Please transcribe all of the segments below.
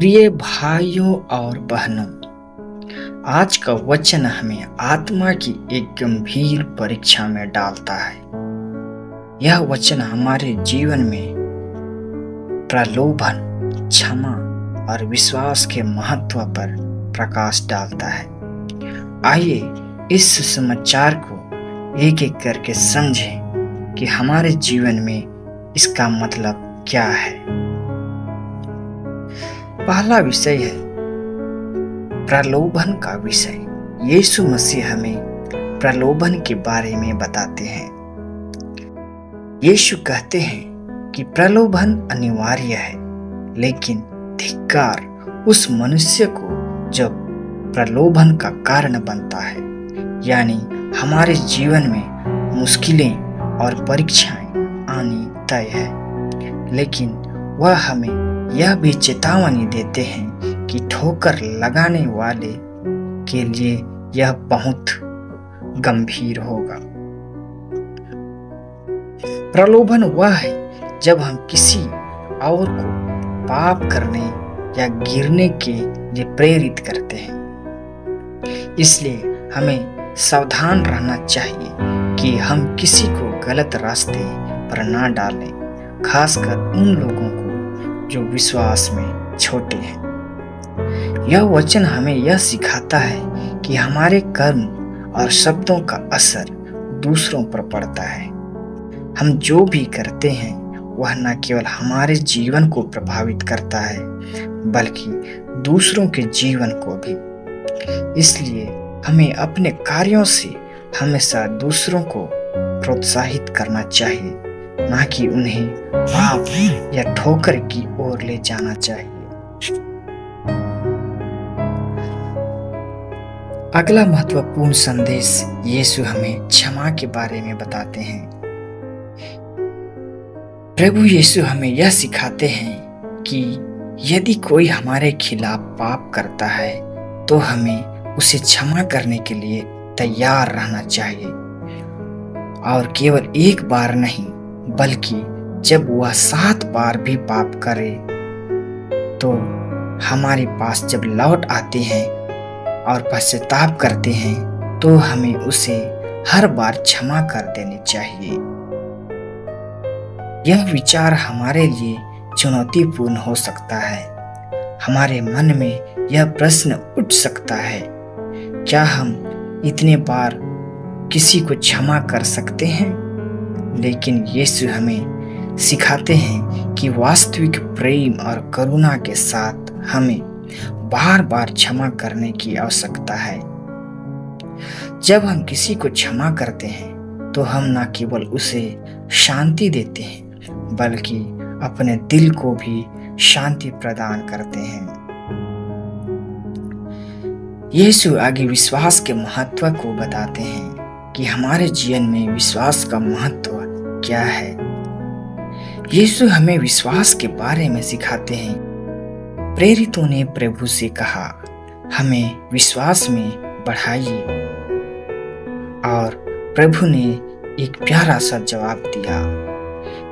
प्रिय भाइयों और बहनों, आज का वचन हमें आत्मा की एक गंभीर परीक्षा में डालता है। यह वचन हमारे जीवन में प्रलोभन, क्षमा और विश्वास के महत्व पर प्रकाश डालता है। आइए इस समाचार को एक एक करके समझें कि हमारे जीवन में इसका मतलब क्या है। पहला विषय है प्रलोभन का विषय। यीशु मसीह हमें प्रलोभन के बारे में बताते हैं। यीशु कहते हैं कि प्रलोभन अनिवार्य है, लेकिन धिक्कार उस मनुष्य को जब प्रलोभन का कारण बनता है, यानी हमारे जीवन में मुश्किलें और परीक्षाएं आनी तय है। लेकिन वह हमें यह भी चेतावनी देते हैं कि ठोकर लगाने वाले के लिए यह बहुत गंभीर होगा। प्रलोभन वह है जब हम किसी और को पाप करने या गिरने के लिए प्रेरित करते हैं। इसलिए हमें सावधान रहना चाहिए कि हम किसी को गलत रास्ते पर ना डालें, खासकर उन लोगों को जो विश्वास में छोटे हैं। यह वचन हमें यह सिखाता है कि हमारे कर्म और शब्दों का असर दूसरों पर पड़ता है। हम जो भी करते हैं वह न केवल हमारे जीवन को प्रभावित करता है, बल्कि दूसरों के जीवन को भी। इसलिए हमें अपने कार्यों से हमेशा दूसरों को प्रोत्साहित करना चाहिए, ना कि उन्हें पाप या ठोकर की ओर ले जाना चाहिए। अगला महत्वपूर्ण संदेश यीशु हमें क्षमा के बारे में बताते हैं। प्रभु यीशु हमें यह सिखाते हैं कि यदि कोई हमारे खिलाफ पाप करता है तो हमें उसे क्षमा करने के लिए तैयार रहना चाहिए, और केवल एक बार नहीं, बल्कि जब वह 7 बार भी पाप करे तो हमारे पास जब लौट आते हैं और पश्चाताप करते हैं तो हमें उसे हर बार क्षमा कर देनी चाहिए। यह विचार हमारे लिए चुनौतीपूर्ण हो सकता है। हमारे मन में यह प्रश्न उठ सकता है, क्या हम इतने बार किसी को क्षमा कर सकते हैं? लेकिन यीशु हमें सिखाते हैं कि वास्तविक प्रेम और करुणा के साथ हमें बार बार क्षमा करने की आवश्यकता है। जब हम किसी को क्षमा करते हैं तो हम न केवल उसे शांति देते हैं, बल्कि अपने दिल को भी शांति प्रदान करते हैं। यीशु आगे विश्वास के महत्व को बताते हैं कि हमारे जीवन में विश्वास का महत्व क्या है। यीशु हमें विश्वास के बारे में सिखाते हैं। प्रेरितों ने प्रभु से कहा, हमें विश्वास में बढ़ाइए, और प्रभु ने एक प्यारा सा जवाब दिया,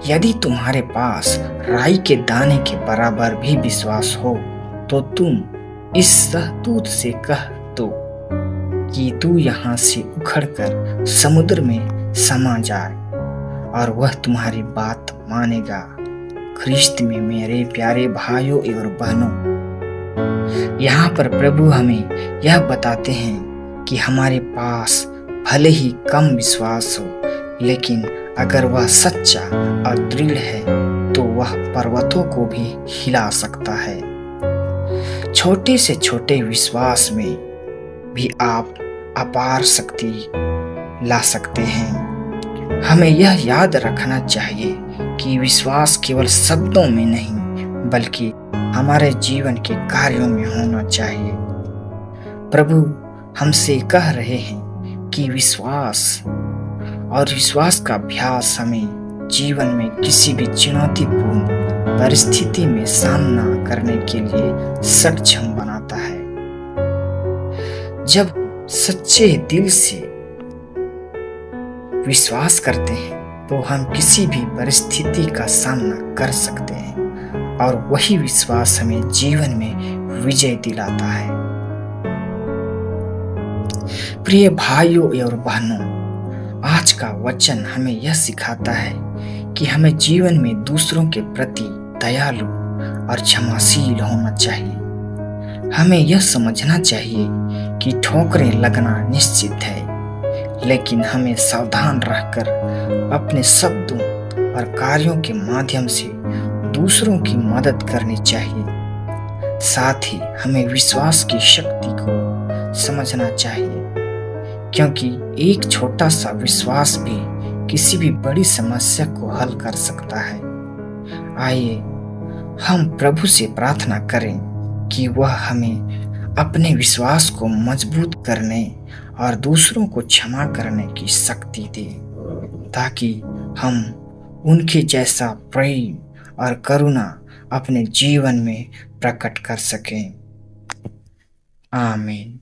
यदि तुम्हारे पास राई के दाने के बराबर भी विश्वास हो तो तुम इस सहतूत से कह दो कि तू यहाँ से उखड़कर समुद्र में समा जाए, और वह तुम्हारी बात मानेगा। ख्रिस्त में मेरे प्यारे भाइयों और बहनों, यहाँ पर प्रभु हमें यह बताते हैं कि हमारे पास भले ही कम विश्वास हो, लेकिन अगर वह सच्चा और दृढ़ है तो वह पर्वतों को भी हिला सकता है। छोटे से छोटे विश्वास में भी आप अपार शक्ति ला सकते हैं। हमें यह याद रखना चाहिए कि विश्वास केवल शब्दों में नहीं, बल्कि हमारे जीवन के कार्यों में होना चाहिए। प्रभु हमसे कह रहे हैं कि विश्वास का अभ्यास हमें जीवन में किसी भी चुनौतीपूर्ण परिस्थिति में सामना करने के लिए सक्षम बनाता है। जब सच्चे दिल से विश्वास करते हैं तो हम किसी भी परिस्थिति का सामना कर सकते हैं और वही विश्वास हमें जीवन में विजय दिलाता है। प्रिय भाइयों और बहनों, आज का वचन हमें यह सिखाता है कि हमें जीवन में दूसरों के प्रति दयालु और क्षमाशील होना चाहिए। हमें यह समझना चाहिए कि ठोकरें लगना निश्चित है, लेकिन हमें सावधान रहकर अपने शब्दों और कार्यों के माध्यम से दूसरों की मदद करनी चाहिए। साथ ही हमें विश्वास की शक्ति को समझना चाहिए, क्योंकि एक छोटा सा विश्वास भी किसी भी बड़ी समस्या को हल कर सकता है। आइए हम प्रभु से प्रार्थना करें कि वह हमें अपने विश्वास को मजबूत करने और दूसरों को क्षमा करने की शक्ति दे, ताकि हम उनके जैसा प्रेम और करुणा अपने जीवन में प्रकट कर सकें। आमीन।